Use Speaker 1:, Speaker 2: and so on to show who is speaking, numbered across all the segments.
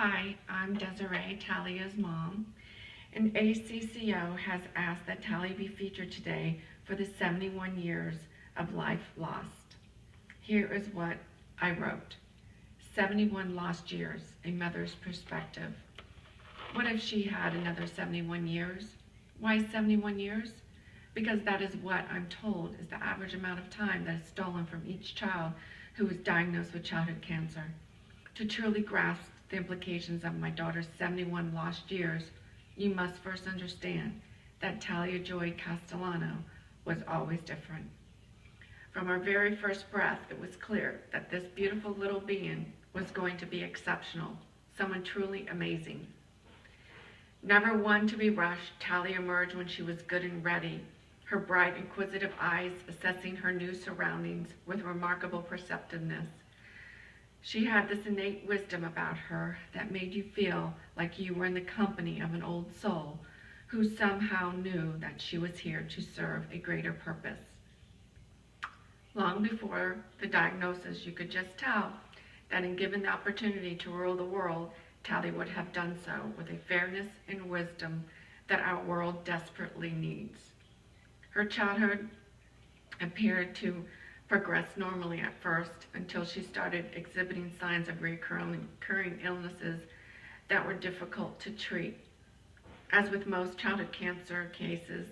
Speaker 1: Hi, I'm Desiree, Talia's mom, and ACCO has asked that Talia be featured today for the 71 years of life lost. Here is what I wrote. 71 lost years, a mother's perspective. What if she had another 71 years? Why 71 years? Because that is what I'm told is the average amount of time that is stolen from each child who is diagnosed with childhood cancer. To truly grasp the implications of my daughter's 71 lost years, you must first understand that Talia Joy Castellano was always different. From her very first breath, it was clear that this beautiful little being was going to be exceptional, someone truly amazing. Never one to be rushed, Talia emerged when she was good and ready, her bright, inquisitive eyes assessing her new surroundings with remarkable perceptiveness. She had this innate wisdom about her that made you feel like you were in the company of an old soul who somehow knew that she was here to serve a greater purpose. Long before the diagnosis, you could just tell that in given the opportunity to rule the world, Talia would have done so with a fairness and wisdom that our world desperately needs. Her childhood appeared to progress normally at first until she started exhibiting signs of recurring illnesses that were difficult to treat. As with most childhood cancer cases,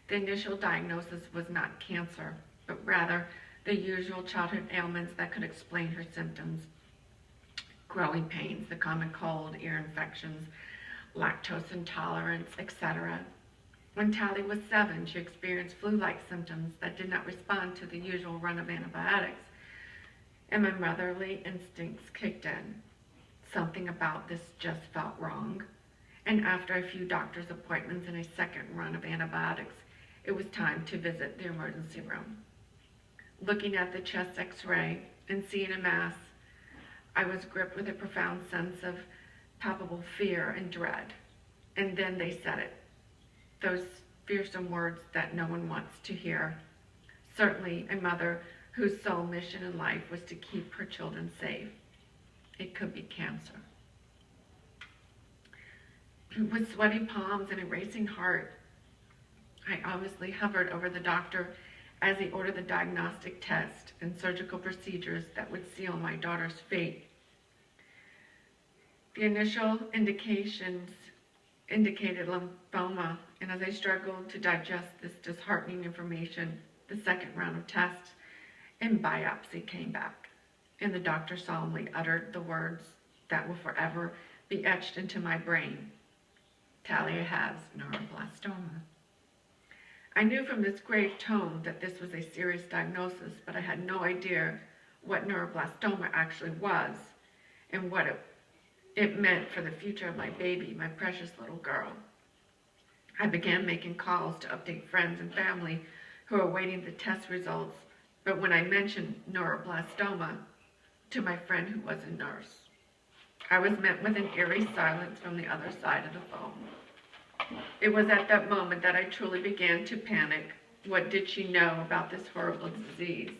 Speaker 1: the initial diagnosis was not cancer, but rather the usual childhood ailments that could explain her symptoms. Growing pains, the common cold, ear infections, lactose intolerance, etc. When Talia was 7, she experienced flu-like symptoms that did not respond to the usual run of antibiotics, and my motherly instincts kicked in. Something about this just felt wrong, and after a few doctor's appointments and a second run of antibiotics, it was time to visit the emergency room. Looking at the chest x-ray and seeing a mass, I was gripped with a profound sense of palpable fear and dread. And then they said it. Those fearsome words that no one wants to hear. Certainly a mother whose sole mission in life was to keep her children safe. It could be cancer. With sweaty palms and a racing heart, I obviously hovered over the doctor as he ordered the diagnostic test and surgical procedures that would seal my daughter's fate. The initial indications indicated lymphoma, and as I struggled to digest this disheartening information, the second round of tests and biopsy came back, and the doctor solemnly uttered the words that will forever be etched into my brain. Talia has neuroblastoma. I knew from this grave tone that this was a serious diagnosis, but I had no idea what neuroblastoma actually was and what it meant for the future of my baby, my precious little girl. I began making calls to update friends and family who were awaiting the test results, but when I mentioned neuroblastoma to my friend who was a nurse, I was met with an eerie silence from the other side of the phone. It was at that moment that I truly began to panic. What did she know about this horrible disease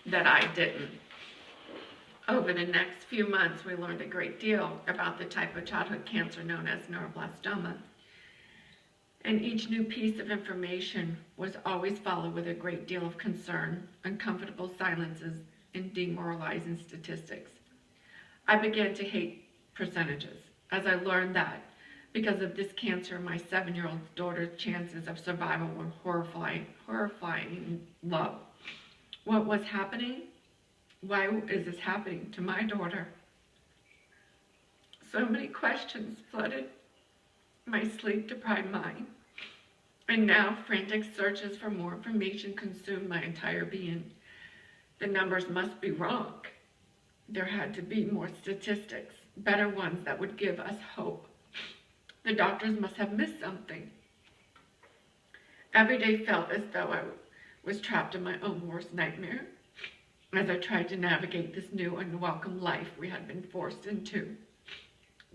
Speaker 1: that I didn't? Over the next few months, we learned a great deal about the type of childhood cancer known as neuroblastoma. And each new piece of information was always followed with a great deal of concern, uncomfortable silences, and demoralizing statistics. I began to hate percentages as I learned that because of this cancer, my 7-year-old daughter's chances of survival were horrifying low. What was happening? Why is this happening to my daughter? So many questions flooded my sleep-deprived mind, and now frantic searches for more information consumed my entire being. The numbers must be wrong. There had to be more statistics, better ones that would give us hope. The doctors must have missed something. Every day felt as though I was trapped in my own worst nightmare as I tried to navigate this new unwelcome life we had been forced into.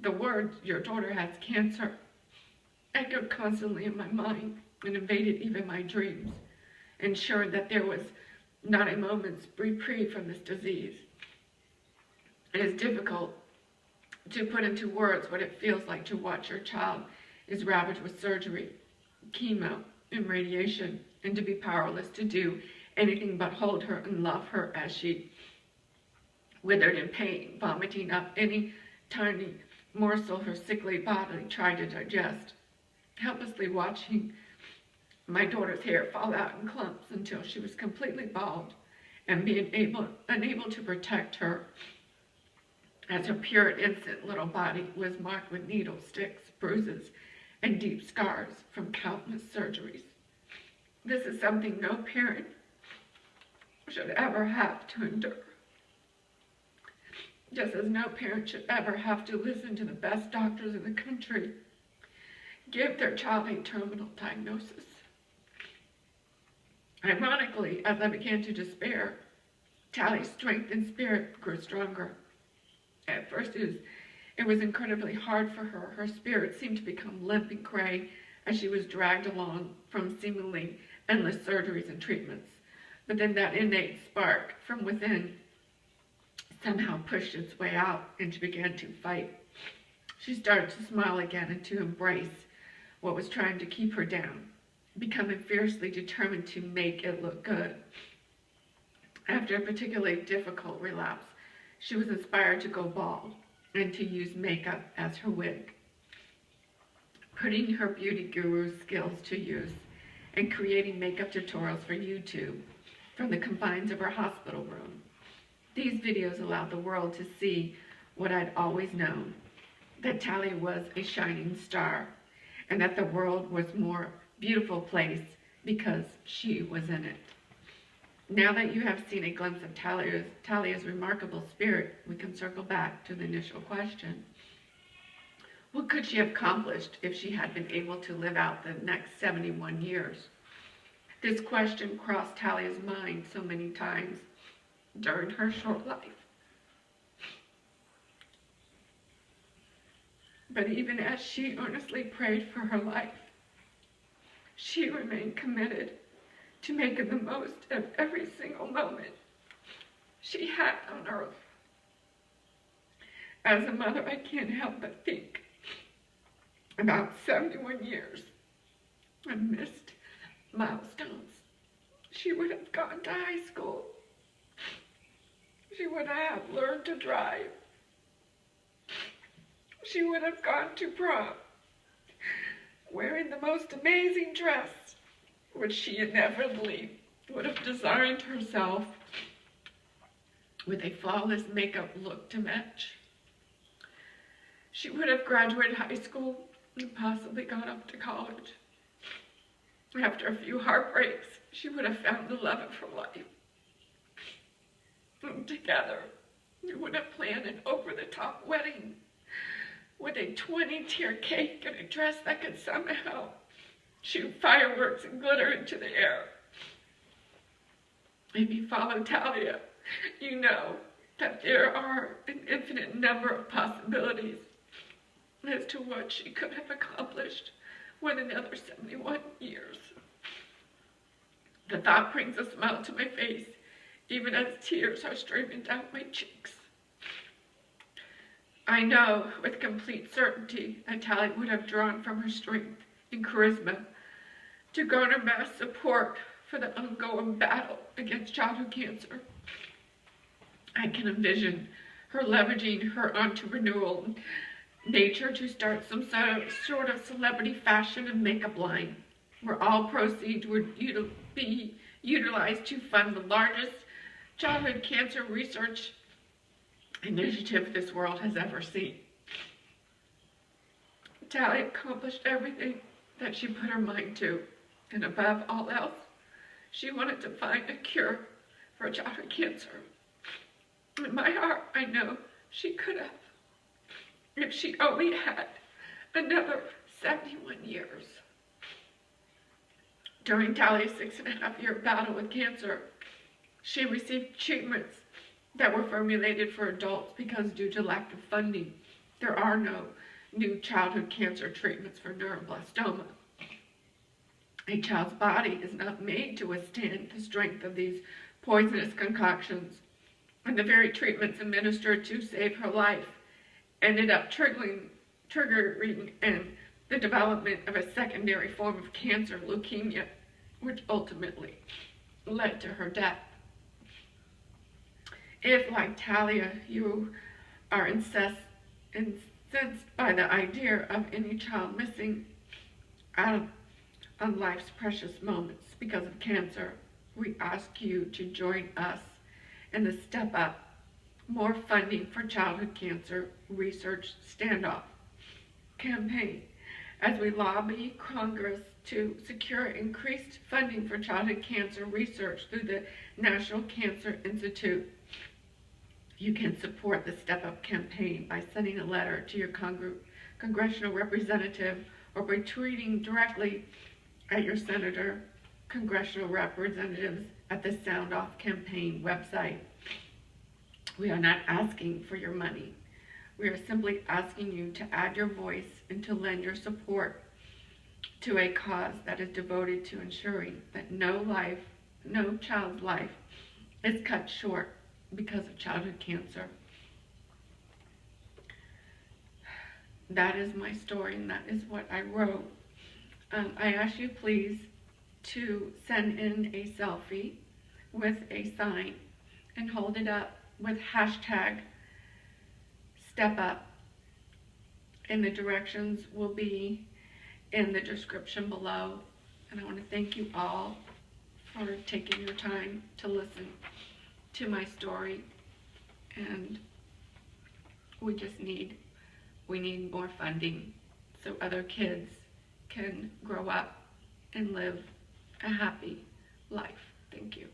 Speaker 1: The words, "Your daughter has cancer," echoed constantly in my mind and invaded even my dreams, ensuring that there was not a moment's reprieve from this disease. It is difficult to put into words what it feels like to watch your child is ravaged with surgery, chemo, and radiation, and to be powerless to do anything but hold her and love her as she withered in pain, vomiting up any tiny morsel her sickly body tried to digest, helplessly watching my daughter's hair fall out in clumps until she was completely bald, and being unable to protect her as her pure and innocent little body was marked with needle sticks, bruises, and deep scars from countless surgeries. This is something no parent should ever have to endure. Just as no parent should ever have to listen to the best doctors in the country give their child a terminal diagnosis. Ironically, as I began to despair, Talia's strength and spirit grew stronger. At first, it was incredibly hard for her. Her spirit seemed to become limp and gray as she was dragged along from seemingly endless surgeries and treatments. But then that innate spark from within somehow pushed its way out, and she began to fight. She started to smile again and to embrace what was trying to keep her down, becoming fiercely determined to make it look good. After a particularly difficult relapse, she was inspired to go bald and to use makeup as her wig, putting her beauty guru skills to use and creating makeup tutorials for YouTube from the confines of her hospital room. These videos allowed the world to see what I'd always known, that Talia was a shining star, and that the world was a more beautiful place because she was in it. Now that you have seen a glimpse of Talia's remarkable spirit, we can circle back to the initial question. What could she have accomplished if she had been able to live out the next 71 years? This question crossed Talia's mind so many times during her short life. But even as she earnestly prayed for her life, she remained committed to making the most of every single moment she had on earth. As a mother, I can't help but think about 71 years of missed milestones. She would have gone to high school. She would have learned to drive. She would have gone to prom, wearing the most amazing dress, which she inevitably would have designed herself with a flawless makeup look to match. She would have graduated high school and possibly gone up to college. After a few heartbreaks, she would have found the love of her life. And together, we would have planned an over-the-top wedding with a 20-tier cake and a dress that could somehow shoot fireworks and glitter into the air. If you follow Talia, you know that there are an infinite number of possibilities as to what she could have accomplished with another 71 years. The thought brings a smile to my face, even as tears are streaming down my cheeks. I know with complete certainty that Talia would have drawn from her strength and charisma to garner mass support for the ongoing battle against childhood cancer. I can envision her leveraging her entrepreneurial nature to start some sort of celebrity fashion and makeup line, where all proceeds would be utilized to fund the largest childhood cancer research initiative this world has ever seen. Talia accomplished everything that she put her mind to, and above all else, she wanted to find a cure for childhood cancer. In my heart, I know she could have, if she only had another 71 years. During Talia's 6.5-year battle with cancer, she received treatments that were formulated for adults because due to lack of funding, there are no new childhood cancer treatments for neuroblastoma. A child's body is not made to withstand the strength of these poisonous concoctions, and the very treatments administered to save her life ended up triggering and the development of a secondary form of cancer, leukemia, which ultimately led to her death. If, like Talia, you are incensed by the idea of any child missing out on life's precious moments because of cancer, we ask you to join us in the Step Up More Funding for Childhood Cancer Research Standoff campaign as we lobby Congress to secure increased funding for childhood cancer research through the National Cancer Institute. You can support the Step Up campaign by sending a letter to your congressional representative or by tweeting directly at your senator, congressional representatives at the Sound Off campaign website. We are not asking for your money. We are simply asking you to add your voice and to lend your support to a cause that is devoted to ensuring that no child's life is cut short because of childhood cancer. That is my story, and that is what I wrote. I ask you please to send in a selfie with a sign and hold it up with hashtag Step Up, and the directions will be in the description below. And I want to thank you all for taking your time to listen to my story, and we need more funding so other kids can grow up and live a happy life. Thank you.